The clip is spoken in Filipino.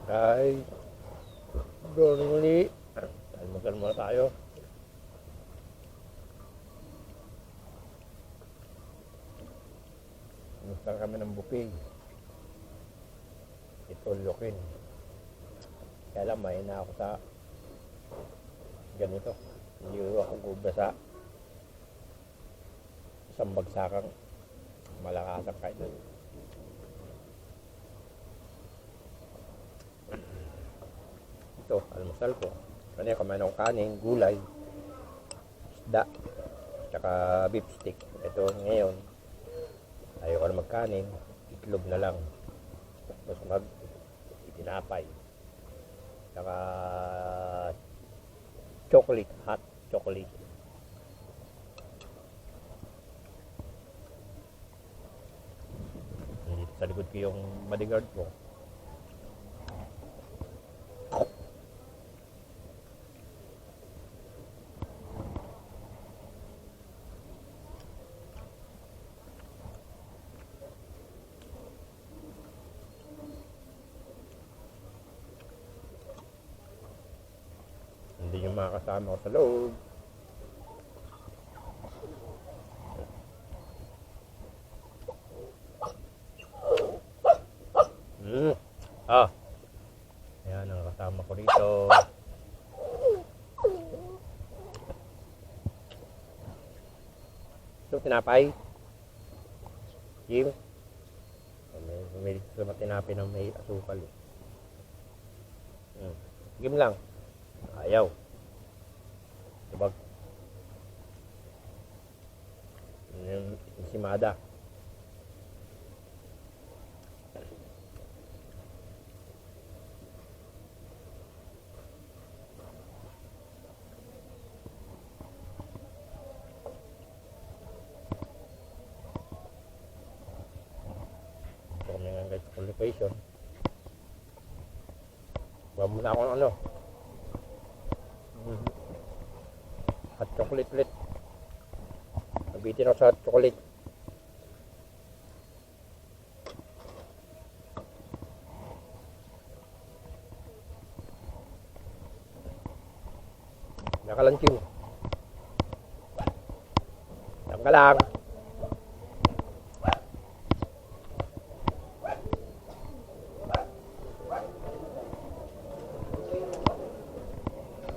Ay, doon muli. Almusal muna tayo. Almusal kami ng buffet. Ito, lukin. Kaya lang, mahina ako sa ganito. Hindi ako gubra sa isang bagsakang malakasang kainan. Ito, almusal ko. Kanina kumain akong kanin, gulay, isda, tsaka beef stick. Ito ngayon, ayoko na magkanin, itlog na lang. Tapos tinapay. Tsaka chocolate, hot chocolate. Dito sa likod ko yung bodyguard ko. Hindi yung mga kasama ko sa loob. Ayan ang kasama ko rito. Ito, tinapay. Jim. May tinapay na may asukal. Jim lang. Ayaw. Sabag. Yung ensimada. Ito kami nga guys, qualification. Huwag muna ako ng ano. Hot chocolate ulit. Nabitin ako sa hot chocolate. Nakalansin. Tangka lang.